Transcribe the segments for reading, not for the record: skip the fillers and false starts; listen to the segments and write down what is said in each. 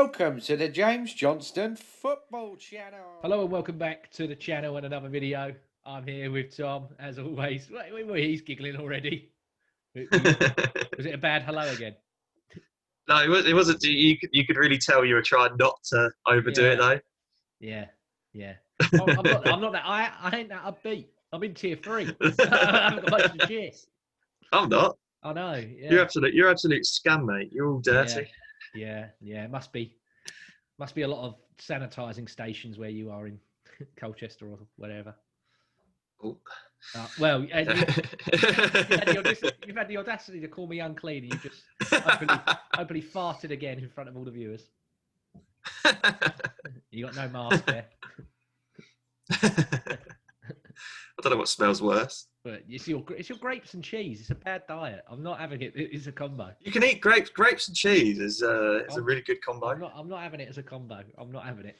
welcome to the James Johnston Football Channel. Hello and welcome back to the channel and another video. I'm here with Tom, as always. Wait, he's giggling already. Was it a bad hello again? No, it wasn't. You could really tell you were trying not to overdo it, though. Yeah. I'm not that. I ain't that upbeat. I'm in tier 3. I haven't got much to cheer. I'm not. I know. Yeah. You're absolute scum, mate. You're all dirty. Yeah. It must be a lot of sanitising stations where you are in Colchester or whatever. Oh. Well, you've had the audacity to call me unclean, and you just openly farted again in front of all the viewers. You got no mask there. I don't know what smells worse. But it's your grapes and cheese. It's a bad diet. I'm not having it. It's a combo. You can eat grapes and cheese. It's a really good combo. I'm not having it as a combo. I'm not having it.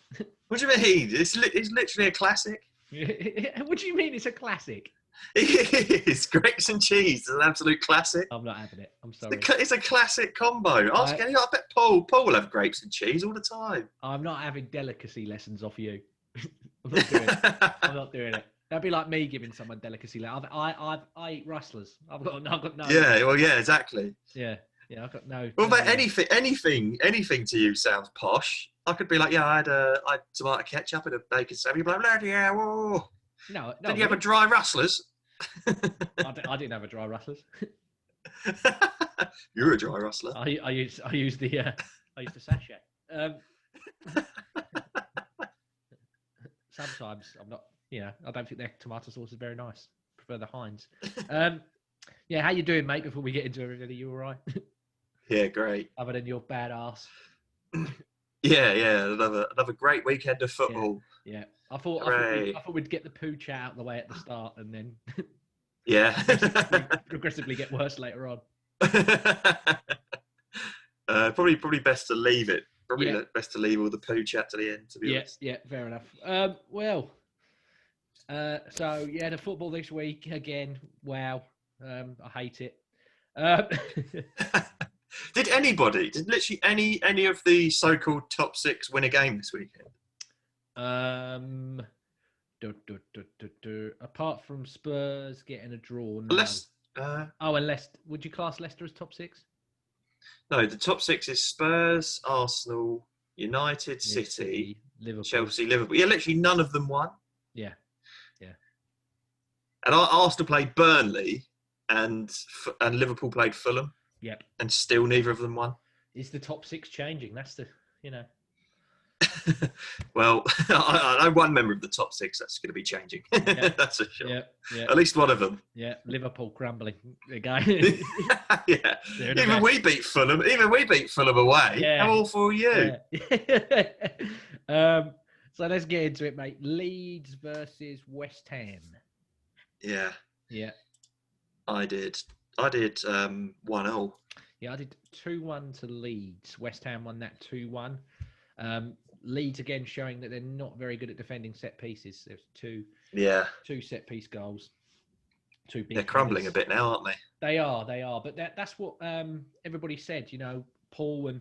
What do you mean? It's literally a classic. What do you mean it's a classic? It is. Grapes and cheese is an absolute classic. I'm not having it. I'm sorry. It's a classic combo. I bet Paul will have grapes and cheese all the time. I'm not having delicacy lessons off you. I'm not doing it. That'd be like me giving someone delicacy lessons. I eat rustlers. I've got no. Yeah, well, yeah, exactly. Yeah, I've got no. Well, but anything to you sounds posh. I could be like, yeah, I had tomato ketchup and a bacon sandwich. Blah blah. Yeah, whoa. No. Did you have a dry rustlers? I didn't have a dry rustlers. You're a dry rustler. I used the sachet. Sometimes I'm not. I don't think their tomato sauce is very nice. I prefer the Heinz. How you doing, mate? Before we get into everything, are you all right? Yeah, great. Other than your bad ass. Yeah. Another great weekend of football. Yeah. I thought we'd get the poo chat out of the way at the start, and then progressively get worse later on. Probably best to leave it. Best to leave all the poo chat to the end. To be honest. Yeah, fair enough. The football this week again. Wow, I hate it. Did literally any of the so-called top 6 win a game this weekend? Apart from Spurs getting a draw. No. Unless, would you class Leicester as top 6? No, the top 6 is Spurs, Arsenal, United, City, Liverpool. Chelsea, Liverpool. Yeah, literally none of them won. Yeah. And Arsenal played Burnley, and Liverpool played Fulham. Yep. And still neither of them won. Is the top 6 changing? That's the. Well, I know one member of the top 6 that's going to be changing. Yeah. That's for sure. Yeah. At least one of them. Yeah, Liverpool crumbling again. Yeah. Even we beat Fulham away. Yeah. How awful are you? Yeah. So let's get into it, mate. Leeds versus West Ham. Yeah. Yeah. I did 1-0. Yeah, I did 2-1 to Leeds. West Ham won that 2-1. Leeds again showing that they're not very good at defending set pieces. There's two set piece goals. Two big. They're crumbling a bit now, aren't they? They are. But that's what everybody said. Paul and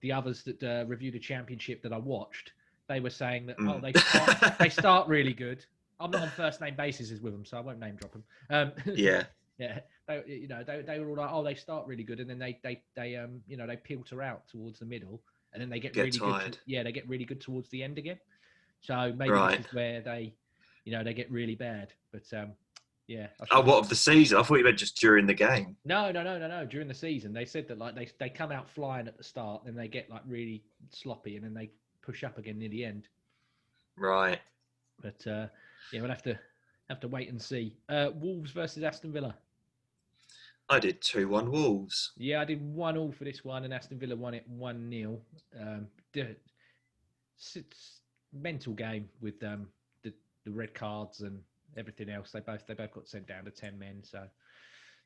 the others that reviewed the championship that I watched, they were saying that they start really good. I'm not on first name basis with them, so I won't name drop them. Yeah. Yeah. They were all like, they start really good, and then they filter out towards the middle. And then they get really tired. Good. They get really good towards the end again. So maybe this is where they get really bad. But what of the season? I thought you meant just during the game. No. During the season, they said that they come out flying at the start, and they get really sloppy, and then they push up again near the end. Right. But we'll have to wait and see. Wolves versus Aston Villa. I did 2-1 Wolves. Yeah, I did 1-1 for this one, and Aston Villa won it 1-0. Mental game with the red cards and everything else. They both got sent down to 10 men. So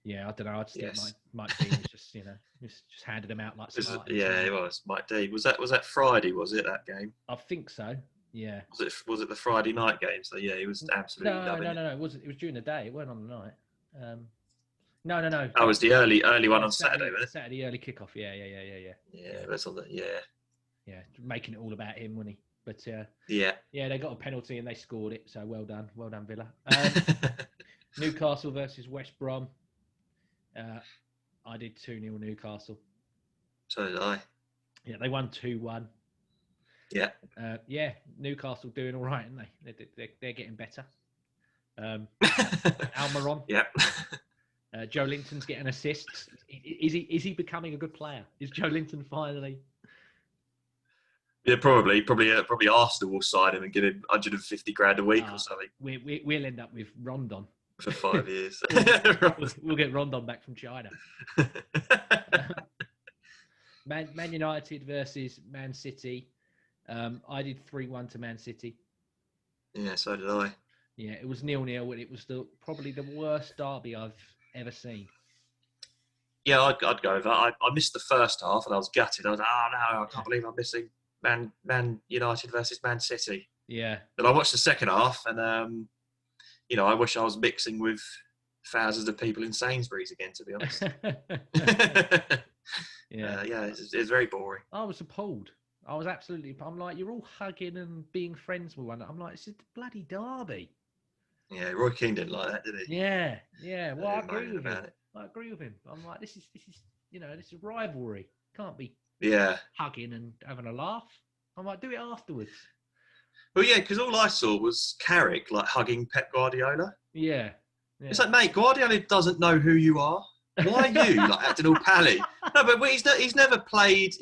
yeah, I don't know. I just think Mike Dean was just just handed them out like smart. Yeah, it was Mike Dean. Was that Friday? Was it that game? I think so. Yeah. Was it the Friday night game? So yeah, he was absolutely No. It wasn't. It was during the day. It wasn't on the night. No. That was the early one on Saturday, wasn't it? Saturday early kickoff. Yeah. Yeah, that's on the making it all about him, wasn't he? But Yeah. they got a penalty and they scored it. So well done, Villa. Newcastle versus West Brom. I did 2-0 Newcastle. So did I. Yeah, they won 2-1. Yeah. Newcastle doing all right, aren't they? They're getting better. Almiron. Yeah. Joe Linton's getting assists. Is he becoming a good player? Is Joe Linton finally? Yeah, probably Arsenal will sign him and give him 150 grand a week or something. We'll end up with Rondon for 5 years. we'll get Rondon back from China. Man United versus Man City. I did 3-1 to Man City. Yeah, so did I. Yeah, it was 0-0, and it was probably the worst derby I've ever seen. Yeah, I'd go with that. I missed the first half, and I was gutted. I was like, no, I can't believe I'm missing Man United versus Man City. Yeah. But I watched the second half, and I wish I was mixing with thousands of people in Sainsbury's again, to be honest. It's very boring. I was appalled. I'm like, you're all hugging and being friends with one. I'm like, it's a bloody derby. Yeah, Roy Keane didn't like that, did he? Yeah. Well, I agree with him. I'm like, this is rivalry. Can't be hugging and having a laugh. I'm like, do it afterwards. Well, yeah, because all I saw was Carrick like hugging Pep Guardiola. Yeah. It's like, mate, Guardiola doesn't know who you are. Why are you like acting all pally? No, but he's never played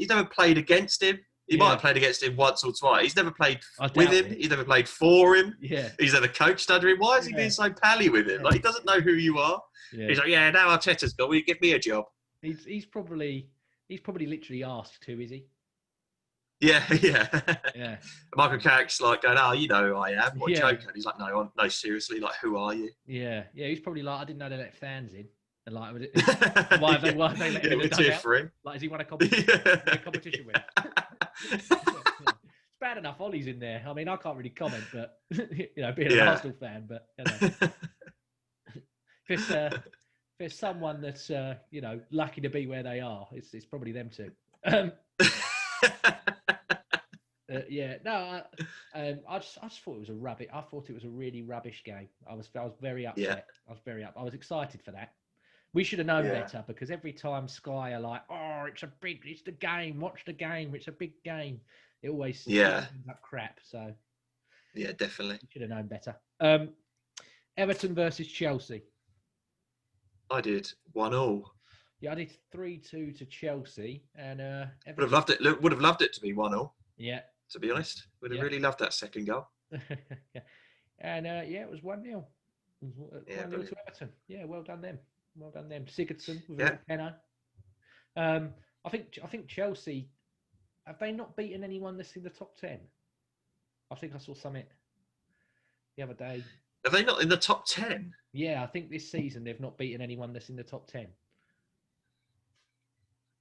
against him. He might have played against him once or twice. He's never played with him. He's never played for him. Yeah. He's never coached under him. Why is he being so pally with him? Like, he doesn't know who you are. Yeah. He's like, now Arteta's gone. Will you give me a job? He's probably literally asked to, is he? Yeah. Yeah. Michael Carrick's like going, who I am. What joke? And he's like, no, seriously, like, who are you? Yeah. He's probably like, I didn't know they let fans in. And like, why have they let him in the dugout? For him. Like, has he won a competition with? It's bad enough Ollie's in there. I mean, I can't really comment, but being an Arsenal fan, but if there's someone that's lucky to be where they are, it's probably them two. I just thought it was a really rubbish game. I was very upset. Yeah. I was excited for that. We should have known better, because every time Sky are like, it's the game, watch the game, it's a big game. It always ends up crap. So yeah, definitely. We should have known better. Everton versus Chelsea. I did 1-1. Yeah, I did 3-2 to Chelsea, and would have loved it. Would have loved it to be 1-0. Yeah. To be honest, would have really loved that second goal. And it was 1-0. 1-0 to Everton. Yeah, well done them. Sigurdsson with a penner. I think Chelsea, have they not beaten anyone that's in the top 10? I think I saw something the other day. Are they not in the top 10? Yeah, I think this season they've not beaten anyone that's in the top 10.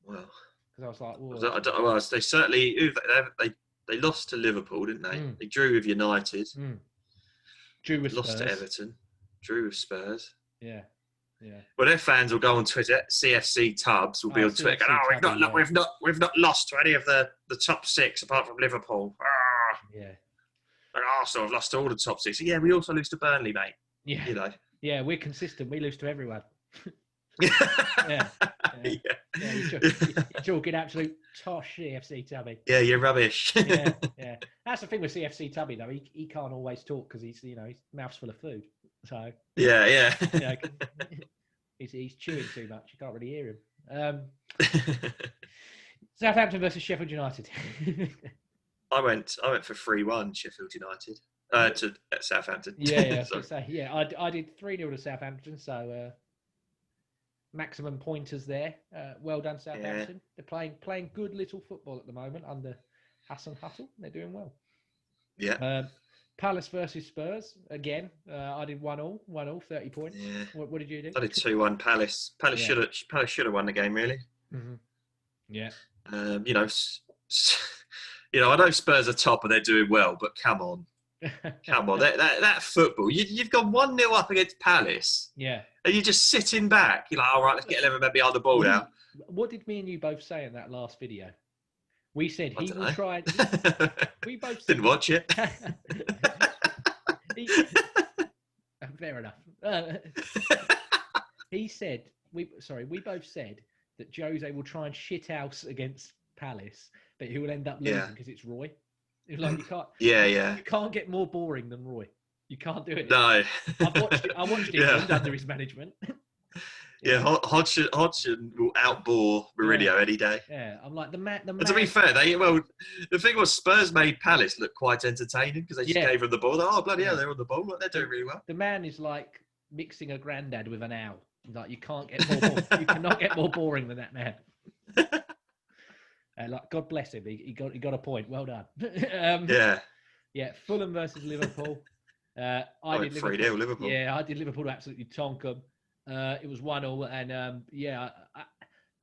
Well, because I was like, well, they certainly they lost to Liverpool, didn't they? They drew with United. Drew with lost Spurs. to Everton. Drew with Spurs. Yeah. Well, their fans will go on Twitter. CFC Tubbs will be on Twitter going, we've not lost to any of the top 6 apart from Liverpool. Yeah. And Arsenal have lost to all the top 6. Yeah, we also lose to Burnley, mate. Yeah. Yeah, we're consistent. We lose to everyone. Yeah. You're talking absolute tosh, CFC Tubby. Yeah, you're rubbish. Yeah. That's the thing with CFC Tubby, though. He can't always talk because he's his mouth's full of food. So yeah. He's chewing too much. You can't really hear him. Southampton versus Sheffield United. I went for 3-1 Sheffield United to Southampton. Yeah. I did 3-0 to Southampton. So maximum pointers there. Well done, Southampton. Yeah. They're playing good little football at the moment under Hassan Huttle. They're doing well. Yeah. Palace versus Spurs again. I did 1-1, 30 points. Yeah. What did you do? I did 2-1 Palace. Palace should have won the game, really. Mm-hmm. Yeah. I know Spurs are top and they're doing well, but come on, that football. You've gone 1-0 up against Palace. Yeah. And you're just sitting back. You're like, all right, let's get 11 men behind the ball now. What did me and you both say in that last video? We said I he don't will know. try. We both said, Didn't watch it. he, fair enough. He said we both said that Jose will try and shithouse against Palace, but he will end up losing because it's Roy. It's like you can't get more boring than Roy. You can't do it. No. I watched England under his management. Yeah, Hodgson will outbore Mourinho any day. Yeah, I'm like the man. And to be fair, the thing was Spurs made Palace look quite entertaining because they just gave them the ball. Oh bloody hell, they're on the ball. They're doing really well. The man is like mixing a granddad with an owl. Like you can't get more. You cannot get more boring than that man. Like God bless him, he got a point. Well done. Yeah. Fulham versus Liverpool. I did 3-0 Liverpool. Yeah, I did Liverpool to absolutely tonk them. It was 1-1, and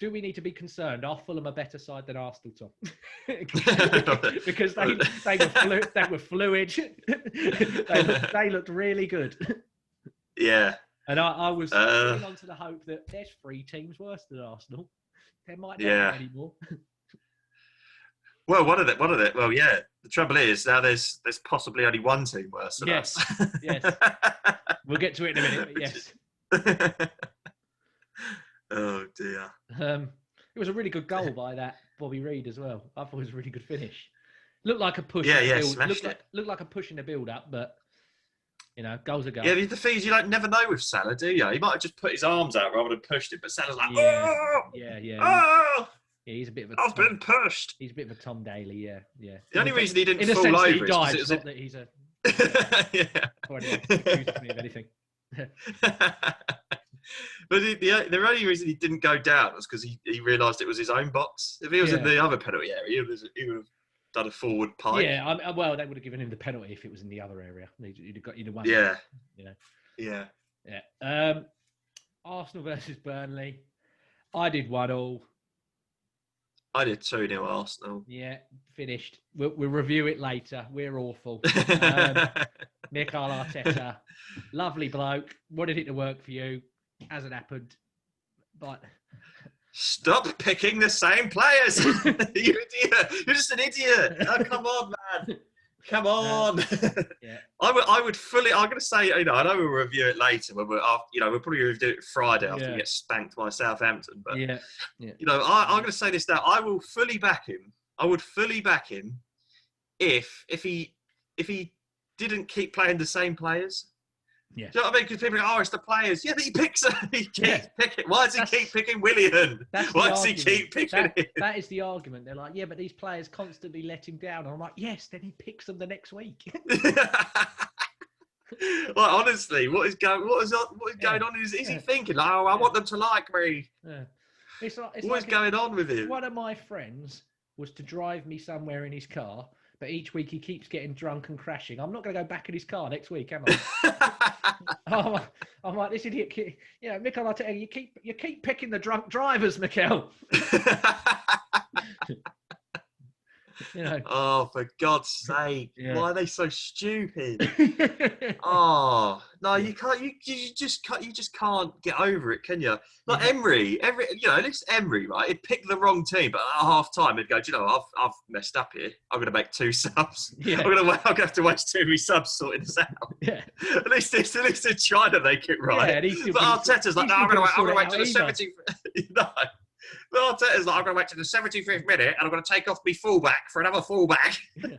do we need to be concerned? Are Fulham a better side than Arsenal, Tom? Because they were fluid. they looked really good. Yeah. And I was holding on to the hope that there's 3 teams worse than Arsenal. There might not be any more. Well, one of them. Well, yeah. The trouble is now there's possibly only one team worse than us. Yes. We'll get to it in a minute. But yes. Oh dear. It was a really good goal by that Bobby Reid as well. I thought it was a really good finish. Looked like a push. Looked like a push in the build-up, but goals are goals. Yeah, the thing is, you never know with Salah, do you? He might have just put his arms out rather than pushed it, but Salah's like, He's a bit of a. I've been pushed. He's a bit of a Tom Daly, yeah. The only reason he didn't in fall over he died, is not that he's a. Or anyone accuses me of anything. But the only reason he didn't go down was because he realised it was his own box. If he was in the other penalty area, he would have done a forward pipe. Yeah, well, they would have given him the penalty if it was in the other area. He'd have won. Yeah. Yeah. Arsenal versus Burnley. I did 1-1. I did 2-0 Arsenal. Yeah, finished. We'll review it later. We're awful. Mikel Arteta, lovely bloke. Wanted it to work for you. Hasn't happened. But stop picking the same players. You idiot. You're just an idiot. Oh, come on, man. Come on. Yeah. I would fully. I'm going to say, I know we'll review it later when we'll probably review it Friday after we get spanked by Southampton. But I'm going to say this now. I will fully back him. I would fully back him if he didn't keep playing the same players. Yeah. Do you know what I mean? Because people go, it's the players. Yeah, but he picks them. He keeps picking. Why does he keep picking Willian? Why does he keep picking him? That is the argument. They're like, yeah, but these players constantly let him down. And I'm like, yes, then he picks them the next week. Like, honestly, what is going on? Is he thinking, I want them to like me? Yeah. What is going on with him? One of my friends was to drive me somewhere in his car, but each week he keeps getting drunk and crashing. I'm not going to go back in his car next week, am I? I'm like, this idiot. Mikel Arteta, you keep picking the drunk drivers, Mikel. Oh, for God's sake! Why are they so stupid? Oh no, you can't. You just can't get over it, can you? Like Emery, this Emery, right? He'd pick the wrong team, but at half time he'd go, I've messed up here. I'm going to make 2 subs. Yeah. I'm going to have to waste 2 of my subs sorting this out. Yeah. At least in China they get right. Yeah, but Arteta's like, no, I'm going to wait to the 70th. No. But Arteta's like, I'm going to wait to the 75th minute and I'm going to take off my fullback for another fullback. Yeah.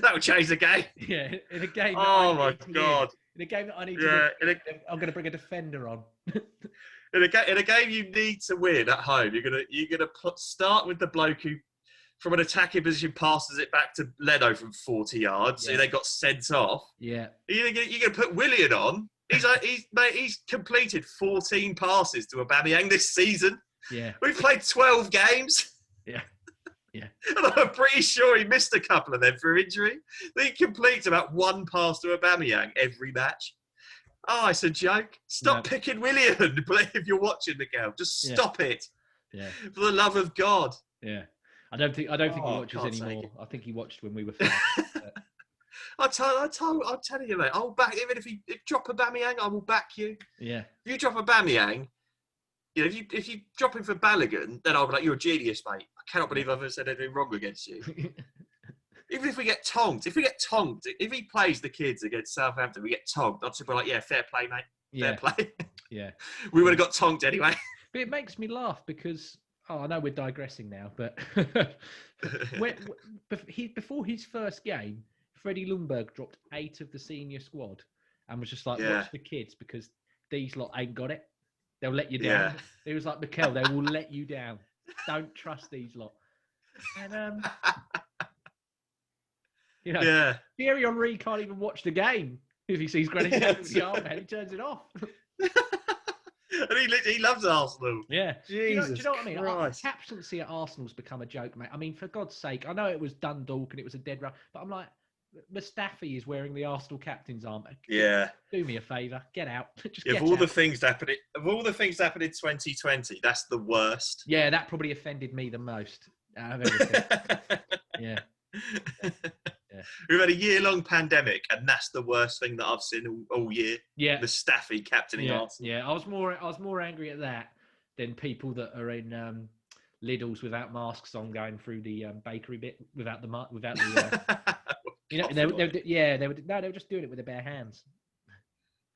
That would change the game. Yeah, in a game. Oh my God. In a game that I need to win, I'm going to bring a defender on. In a game you need to win at home, you're gonna start with the bloke who, from an attacking position, passes it back to Leno from 40 yards. So they got sent off. Yeah. You're gonna put Willian on. He's completed 14 passes to Aubameyang this season. Yeah. We've played 12 games. Yeah. Yeah. And I'm pretty sure he missed a couple of them for injury. He completes about 1 pass to Aubameyang every match. Oh, it's a joke. Stop picking Willian if you're watching the game. Just stop it. Yeah. For the love of God. Yeah. I don't think he watches anymore. I think he watched when we were finished. I'm telling you, mate. I'll back, even if you drop Aubameyang, I will back you. Yeah. If you drop Aubameyang, if you drop him for Balogun, then I'll be like, you're a genius, mate. cannot believe I've ever said anything wrong against you. Even if we get tongued, if he plays the kids against Southampton, we get tongued. I'd just be like, yeah, fair play, mate. Fair play. Yeah. We would have got tongued anyway. But it makes me laugh because, I know we're digressing now, but before his first game, Freddie Lundberg dropped 8 of the senior squad and was just like, watch the kids because these lot ain't got it. They'll let you down. He was like, Mikel, they will let you down. Don't trust these lot. And, Thierry Henry can't even watch the game if he sees Granit Xhaka with the armband. He turns it off. And he loves Arsenal. Yeah. Jesus do you know what I mean? Christ. Captaincy at Arsenal's become a joke, mate. I mean, for God's sake, I know it was Dundalk and it was a dead run, but I'm like, Mustafi is wearing the Arsenal captain's armband. Yeah. Do me a favour. Get out. Just of all the things that happened in 2020, that's the worst. Yeah, that probably offended me the most out of everything. Yeah. We've had a year-long pandemic, and that's the worst thing that I've seen all year. Yeah, Mustafi captaining Arsenal. Yeah, I was more angry at that than people that are in Lidl's without masks on, going through the bakery bit without the. They were just doing it with their bare hands.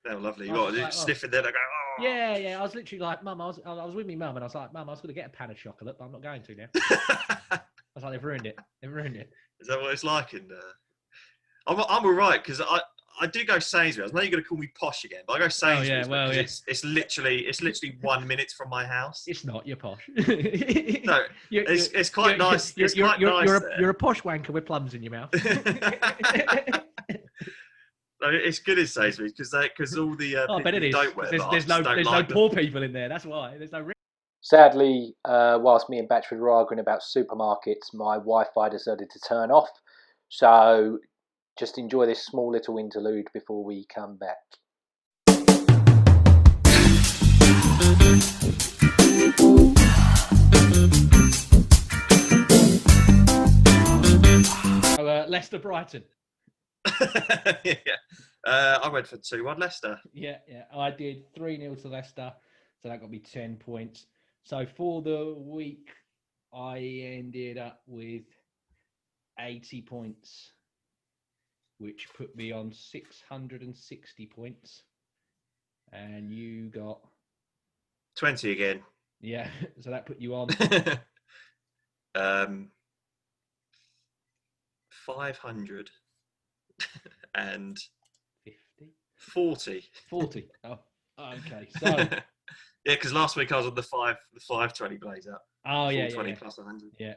Oh, lovely! You got sniffing there. They go, oh. Yeah. I was literally like, Mum, I was with my mum, and I was like, Mum, I was going to get a pan of chocolate, but I'm not going to now. I was like, they've ruined it. Is that what it's like? And I'm all right because I do go Sainsbury's. I know you're going to call me posh again, but I go Sainsbury's. It's literally 1 minute from my house. It's not. You're posh. No, it's quite nice. You're a posh wanker with plums in your mouth. No, it's good in Sainsbury's because all the people who don't wear masks. There's no poor people in there. That's why. There's no. Sadly, whilst me and Batchford were arguing about supermarkets, my Wi-Fi decided to turn off. So just enjoy this small little interlude before we come back. Leicester Brighton. I went for 2-1 Leicester. Yeah. I did 3-0 to Leicester, so that got me 10 points. So for the week, I ended up with 80 points, which put me on 660 points. And you got 20 again. Yeah, so that put you on 500 and 50? 40. Oh, okay. So yeah, because last week I was on the 520 blazer. Oh, yeah. 420 plus 100. Yeah.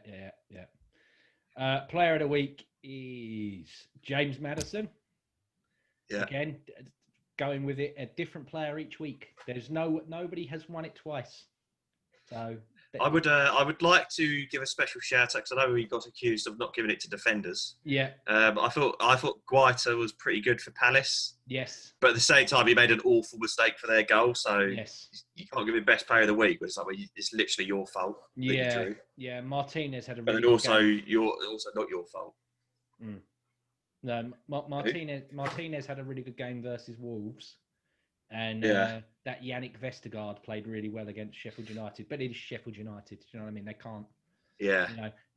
Player of the week is James Maddison. Yeah. Again, going with it, a different player each week. Nobody has won it twice. So I would like to give a special shout out because I know he got accused of not giving it to defenders. Yeah. I thought Guaita was pretty good for Palace. Yes. But at the same time, he made an awful mistake for their goal. So yes, you can't give him best player of the week. But it's like, well, it's literally your fault. Yeah. Martinez had a really and also good also not your fault. Mm. No, Martinez had a really good game versus Wolves. And that Yannick Vestergaard played really well against Sheffield United, but it is Sheffield United. Do you know what I mean? They can't. Yeah.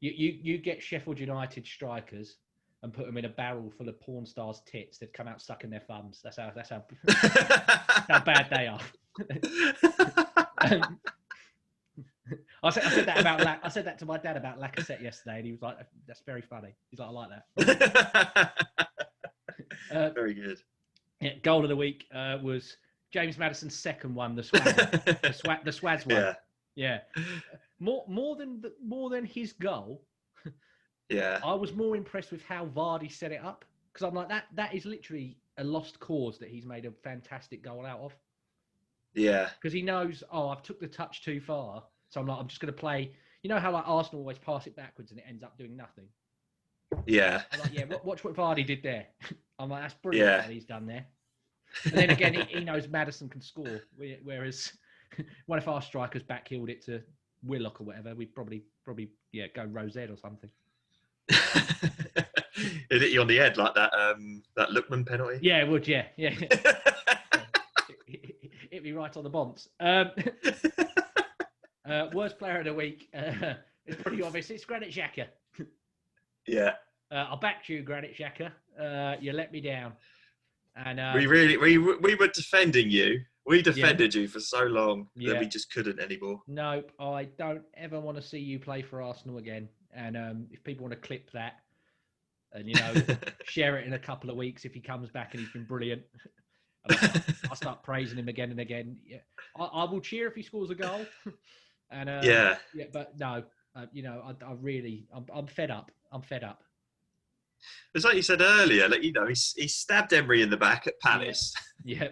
You get Sheffield United strikers and put them in a barrel full of porn stars' tits. They'd come out sucking their thumbs. That's how how bad they are. I said that to my dad about Lacazette yesterday, and he was like, "That's very funny." He's like, "I like that." Very good. Yeah, goal of the week was James Maddison's second one, the Swads one. Yeah. More than his goal. Yeah. I was more impressed with how Vardy set it up because I'm like that is literally a lost cause that he's made a fantastic goal out of. Yeah. Because he knows, I've took the touch too far, so I'm just going to play. You know how like Arsenal always pass it backwards and it ends up doing nothing. Yeah. I'm like, watch what Vardy did there. I'm like, that's brilliant what he's done there. And then again, he knows Maddison can score, whereas one of our strikers backheeled it to Willock or whatever. We'd probably go Rosette or something. It'd hit you on the head like that Lookman penalty. Yeah, it would. Yeah. Hit me right on the bonds. Worst player of the week It's pretty obvious. It's Granit Xhaka. Yeah. I backed you, Granit Xhaka. You let me down. And we were defending you. We defended you for so long that we just couldn't anymore. Nope, I don't ever want to see you play for Arsenal again. And if people want to clip that and, share it in a couple of weeks if he comes back and he's been brilliant, and I'll start praising him again and again. Yeah, I will cheer if he scores a goal. And but no, I'm fed up. I'm fed up. It's like you said earlier, he stabbed Emery in the back at Palace. Yeah.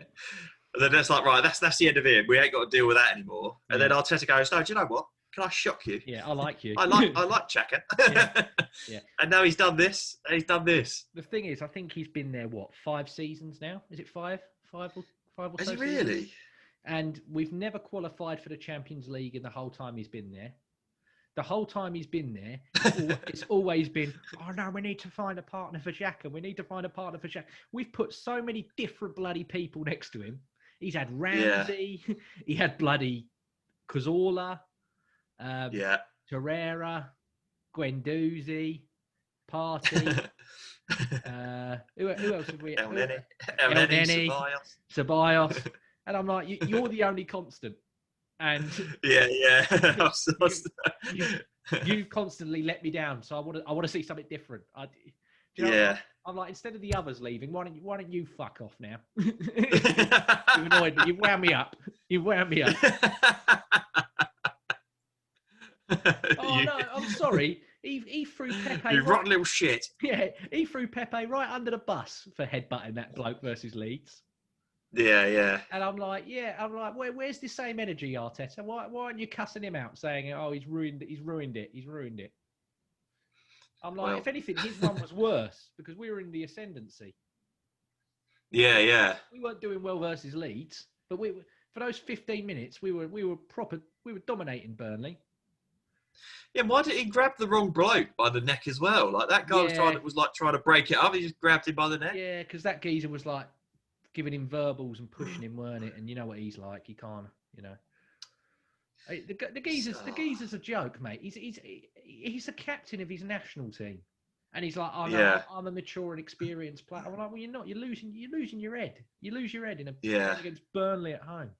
And then it's like, right, that's the end of him. We ain't got to deal with that anymore. And then Arteta goes, no, do you know what? Can I shock you? Yeah, I like you. I like Xhaka. Yeah. And now he's done this. He's done this. The thing is, I think he's been there, 5 seasons now? Is it 5? 5 or so? Is he really? Seasons? And we've never qualified for the Champions League in the whole time he's been there. The whole time he's been there, it's always been, oh no, we need to find a partner for Xhaka. We need to find a partner for Xhaka. We've put so many different bloody people next to him. He's had Ramsey. Yeah. He had bloody Cazorla, Torreira, Guendouzi, Partey. Who else have we? El Neni, Ceballos. And I'm like, you're the only constant. And you constantly let me down, so I want to see something different. I'm like, instead of the others leaving, why don't you fuck off now? You annoyed me. You wound me up. Oh no, I'm sorry. He threw Pepe. You rotten little shit. Yeah, he threw Pepe right under the bus for headbutting that bloke versus Leeds. Yeah. And I'm like, where's the same energy, Arteta? Why aren't you cussing him out, saying, oh, he's ruined it? I'm like, if anything, his one was worse because we were in the ascendancy. Yeah. We weren't doing well versus Leeds, but for those 15 minutes, we were dominating Burnley. Yeah, why did he grab the wrong bloke by the neck as well? Like that guy was trying to break it up. He just grabbed him by the neck. Yeah, because that geezer was like giving him verbals and pushing him, weren't it? And you know what he's like. He can't, The geezer's a joke, mate. He's the captain of his national team, and he's like, "Oh no, I'm a mature and experienced player." I'm like, "Well, you're not. You're losing your head. You lose your head in a game against Burnley at home."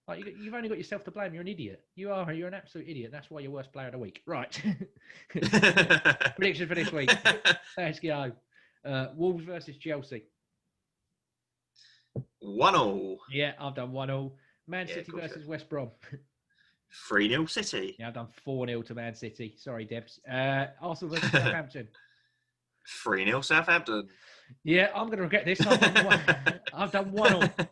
Like you've only got yourself to blame. You're an idiot. You're an absolute idiot. That's why you're worst player of the week. Right. Prediction for this week. Let's go. Wolves versus Chelsea. 1-1. Yeah, I've done 1-1. Man City versus West Brom. 3-0 City. Yeah, I've done 4-0 to Man City. Sorry, Debs. Arsenal versus Southampton. 3-0 Southampton. Yeah, I'm going to regret this. I've done 1-1.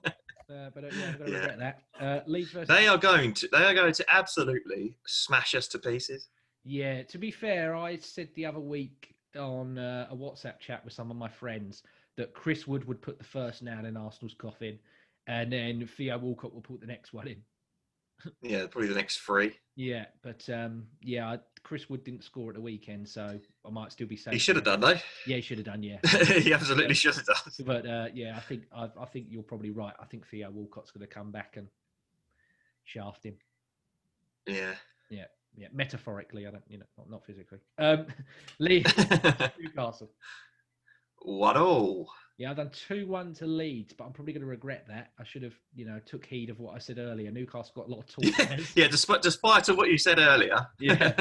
But I'm going to regret that. Leeds versus. They are going to absolutely smash us to pieces. Yeah. To be fair, I said the other week on a WhatsApp chat with some of my friends that Chris Wood would put the first nail in Arsenal's coffin, and then Theo Walcott will put the next one in. Yeah, probably the next 3. Yeah, but Chris Wood didn't score at the weekend, so I might still be safe. He should have done, though. Yeah, he should have done. Yeah, he absolutely should have done. But I think you're probably right. I think Theo Walcott's going to come back and shaft him. Yeah. Metaphorically, I don't, not physically. Newcastle. 1-1. Yeah, I've done 2-1 to Leeds, but I'm probably going to regret that. I should have, took heed of what I said earlier. Newcastle got a lot of tall players. Yeah, despite of what you said earlier. Yeah.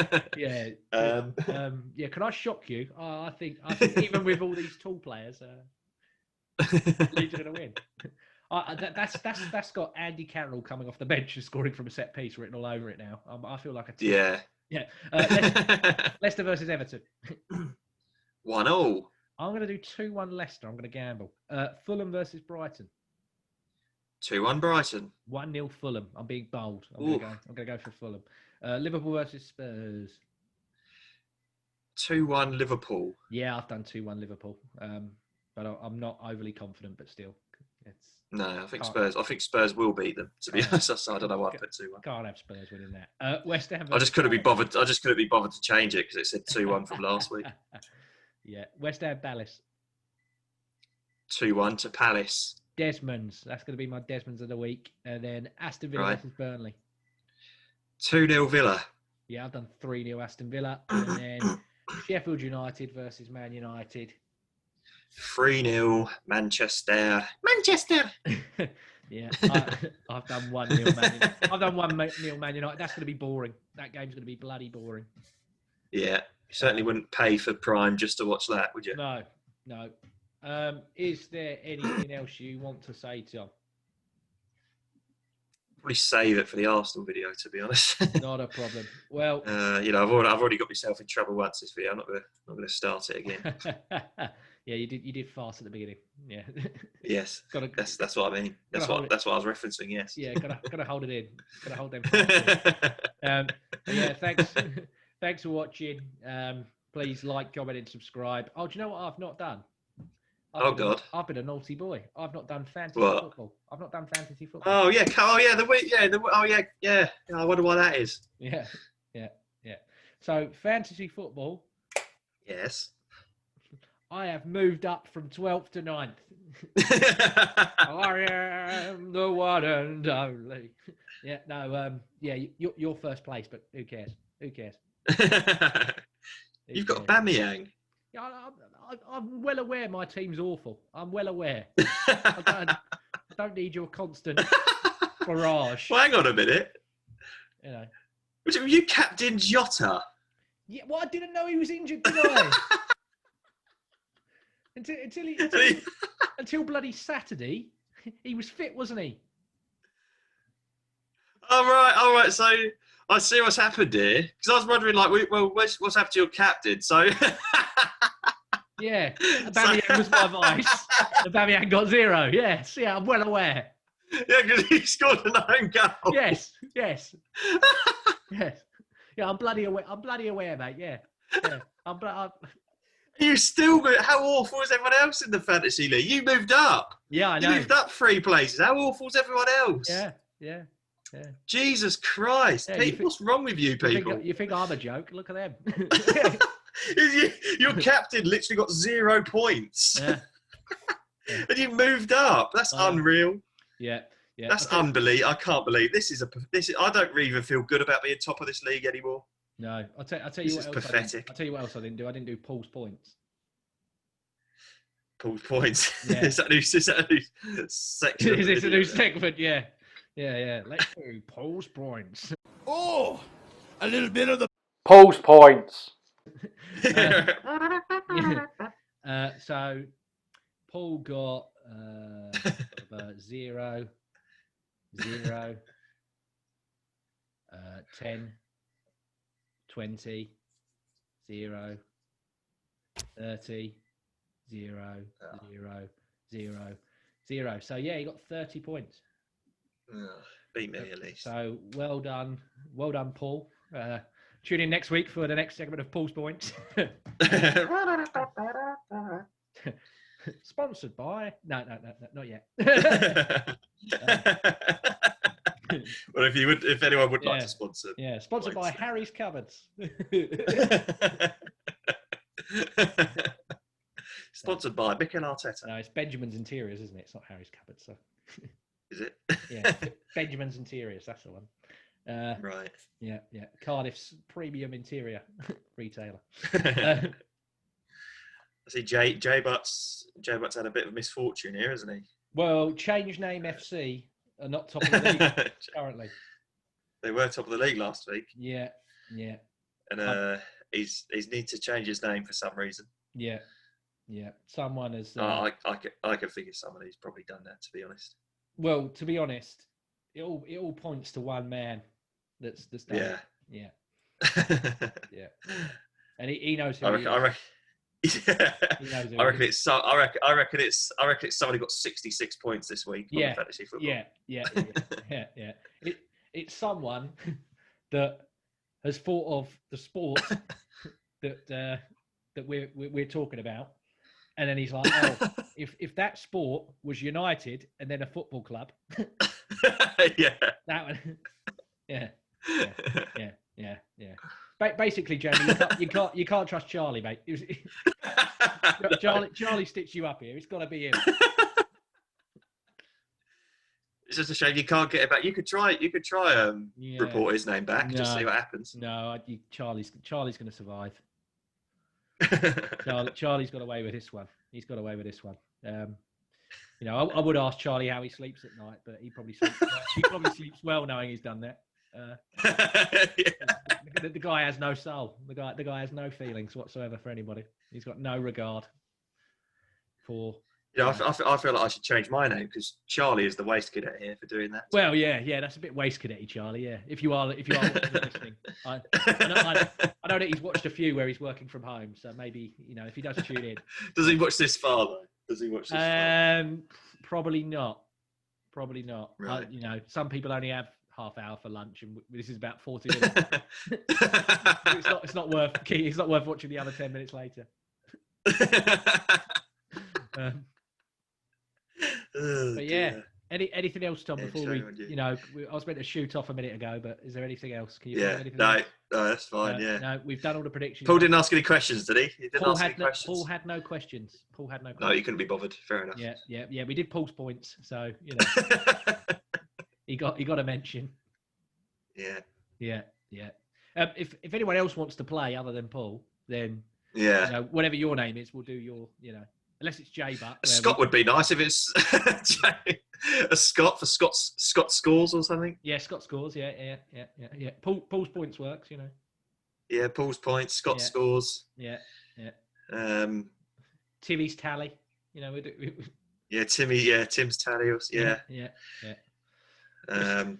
Can I shock you? I think even with all these tall players, Leeds are going to win. That's got Andy Carroll coming off the bench and scoring from a set piece written all over it now. I feel like a team. Yeah. Leicester versus Everton. 1-1. I'm going to do 2-1 Leicester. I'm going to gamble. Fulham versus Brighton. 2-1 Brighton. 1-0 Fulham. I'm being bold. I'm going to go for Fulham. Liverpool versus Spurs. 2-1 Liverpool. Yeah, I've done 2-1 Liverpool. But I'm not overly confident, but still. No, I think Spurs will beat them, to be honest. So I don't know why I put 2-1. Can't have Spurs winning that. West Ham. I just couldn't be bothered to change it because it said 2-1 from last week. Yeah, West Ham Palace. 2-1 to Palace. Desmonds. That's going to be my Desmonds of the week. And then Aston Villa versus Burnley. 2-0 Villa. Yeah, I've done 3-0 Aston Villa. And then Sheffield United versus Man United. 3-0 Manchester. Manchester! Yeah, I've done 1-0 Man United. I've done 1-0 Man United. That's going to be boring. That game's going to be bloody boring. Yeah, you certainly wouldn't pay for Prime just to watch that, would you? No. Is there anything else you want to say, Tom? Probably save it for the Arsenal video, to be honest. Not a problem. Well, I've already got myself in trouble once this video. I'm not going to start it again. yeah, you did fast at the beginning. Yeah. Yes. That's what I mean. That's what I was referencing. Yes. Yeah, gotta hold it in. Gotta hold them. Yeah, thanks for watching. Please like, comment, and subscribe. Oh, do you know what I've not done? I've been a naughty boy. I've not done fantasy football. I've not done fantasy football. Oh yeah. Yeah. I wonder why that is. Yeah. So fantasy football. Yes. I have moved up from 12th to 9th. I am the one and only. Yeah. No. Yeah. You're first place, but who cares? You've got Aubameyang. Yeah, I'm well aware my team's awful. I'm well aware. I don't need your constant barrage. Well, hang on a minute. You know. You captained Jota. Yeah, well, I didn't know he was injured, did I? until bloody Saturday, he was fit, wasn't he? All right. So I see what's happened here, because I was wondering, what's happened to your captain? So. Yeah, Aubameyang was my vice. Aubameyang got 0. Yes, yeah, I'm well aware. Yeah, because he scored an own goal. Yes. Yeah, I'm bloody aware, mate. Yeah. You still moved. How awful is everyone else in the fantasy league? You moved up. Yeah, I know. You moved up 3 places. How awful is everyone else? Yeah. Jesus Christ, Yeah, people, what's wrong with you people? You think I'm a joke? Look at them. Your captain literally got 0 points. Yeah. And you moved up. That's unreal. Yeah. That's unbelievable. I can't believe this is. I don't even feel good about being top of this league anymore. No, I'll tell you This what is else. pathetic. I'll tell you what else I didn't do. I didn't do Paul's points. Paul's points. Yeah. Is that a new section? Is this a new segment? Yeah. Let's do Paul's points. Oh, a little bit of the Paul's points. So Paul got 0, 10, 20, 0, 30, 0, 0. So yeah, he got 30 points. Beat me at least. So well done, Paul. Tune in next week for the next segment of Paul's Points. Sponsored by... No, not yet. Well, if anyone would like to sponsor. Yeah, sponsored by Harry's Cupboards. Sponsored by Mikel Arteta. No, it's Benjamin's Interiors, isn't it? It's not Harry's Cupboards. So. Is it? Yeah, Benjamin's Interiors, that's the one. Right. Yeah. Cardiff's premium interior retailer. I see Jay Butts had a bit of misfortune here, hasn't he? Well, Change Name FC are not top of the league currently. They were top of the league last week. Yeah. And he's need to change his name for some reason. Yeah. Someone has. I can figure someone who's probably done that, to be honest. Well, to be honest, it all points to one man that's done it. Yeah. And he knows who he is. I reckon it's somebody got 66 points this week on fantasy football. Yeah. It's someone that has thought of the sport that we're talking about, and then he's like, oh, if that sport was United and then a football club, that one, yeah. Basically, Jamie, you can't trust Charlie, mate. Charlie stitched you up here. It's got to be him. It's just a shame you can't get it back. You could try. Report his name back. Just see what happens. No, Charlie's going to survive. Charlie's got away with this one. He's got away with this one. I would ask Charlie how he sleeps at night, but he probably sleeps well knowing he's done that. The guy has no soul. The guy has no feelings whatsoever for anybody. He's got no regard for. I feel like I should change my name because Charlie is the waste cadet here for doing that. Well, yeah, that's a bit waste cadet-y, Charlie. Yeah, if you are listening, I know that he's watched a few where he's working from home, so maybe if he does tune in. Does he watch this far though? Does he watch this far? Probably not. Right. Some people only have half hour for lunch, and this is about 40 minutes. it's not worth watching the other 10 minutes later. But yeah, anything else, Tom? Before I was meant to shoot off a minute ago, but is there anything else? Can you? No, that's fine. No, we've done all the predictions. Paul didn't ask any questions, did he? Paul had no questions. No, you couldn't be bothered. Fair enough. Yeah. We did Paul's points, so he got a mention. Yeah. If anyone else wants to play other than Paul, then whatever your name is, we'll do your unless it's J Butt. Scott would be nice if it's a Scott for Scott scores or something. Yeah, Scott scores. Yeah. Paul's points works. Yeah, Paul's points. Scott scores. Yeah. Timmy's tally. Yeah, Tim's tally. Yeah.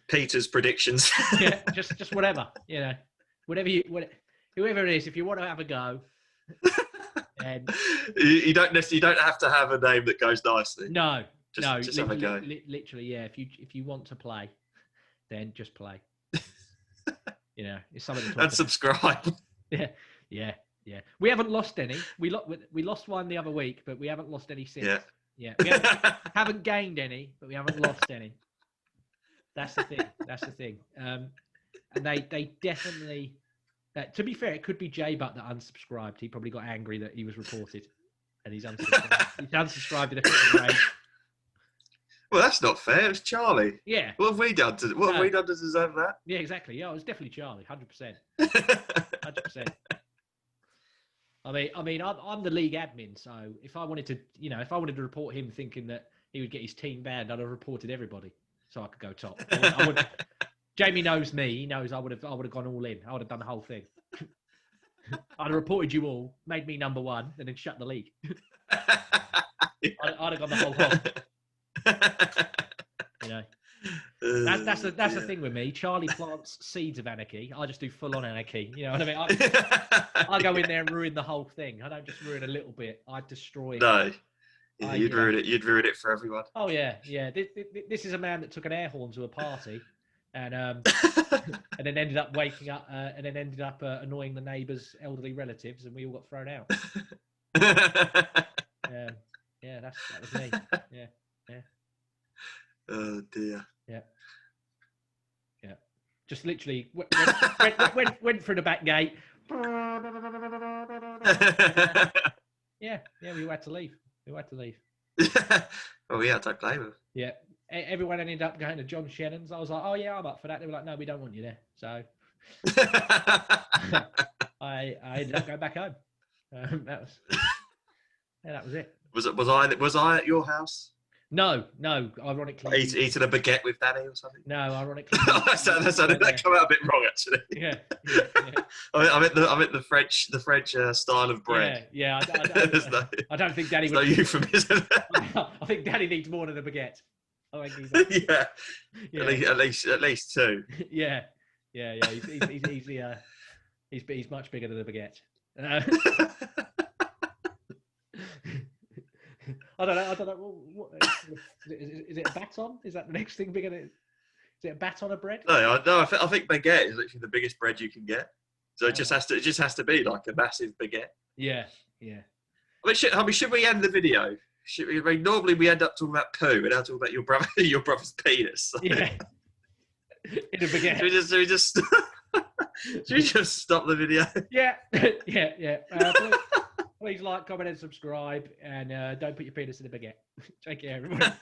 Peter's predictions. Yeah, just whatever. Whoever it is, if you want to have a go. And you don't have to have a name that goes nicely. No, just have a go. Literally, yeah. If you want to play, then just play. It's something to talk and subscribe. Yeah. We haven't lost any. We lost one the other week, but we haven't lost any since. Yeah. We haven't gained any, but we haven't lost any. That's the thing. And they definitely. To be fair, it could be J Butt that unsubscribed. He probably got angry that he was reported, and he's unsubscribed. He's unsubscribed in a bit of rage. Well, that's not fair. It's Charlie. Yeah. What have we done to deserve that? Yeah, exactly. Yeah, it was definitely Charlie. 100%. 100%. I mean, I'm the league admin, so if I wanted to report him thinking that he would get his team banned, I'd have reported everybody, so I could go top. I would. Jamie knows me. He knows I would have gone all in. I would have done the whole thing. I'd have reported you all, made me number one, and then shut the league. I'd have gone the whole hog. That's the thing with me. Charlie plants seeds of anarchy. I just do full on anarchy. You know what I mean? I go in there and ruin the whole thing. I don't just ruin a little bit. I destroy it. No. You'd ruin it. You'd ruin it for everyone. Oh yeah. This is a man that took an air horn to a party. And and then ended up waking up and then ended up annoying the neighbours' elderly relatives, and we all got thrown out. That was me. Yeah. Oh dear. Yeah. Just literally went through the back gate. Yeah. We had to leave. Well, yeah, I don't blame him. Yeah. Everyone ended up going to John Shannon's. I was like, oh yeah, I'm up for that. They were like, no, we don't want you there. So I ended up going back home. That was it. Was I at your house? No. Ironically, eating a baguette with Danny or something. No, ironically. that come out a bit wrong, actually. Yeah. I'm at the French style of bread. Yeah. I don't think Danny. No euphemism. I think Danny needs more than a baguette. Yeah. At least two. Yeah. He's much bigger than a baguette. I don't know. What is it? A baton? Is that the next thing bigger? Is it a baton of bread? No. I think baguette is literally the biggest bread you can get. So it just has to be like a massive baguette. Yeah. Should we end the video? Normally we end up talking about poo, and now talking about your brother's penis. So. Yeah. In a baguette. Should we just stop the video? Yeah. Please like, comment, and subscribe, and don't put your penis in a baguette. Take care, everyone.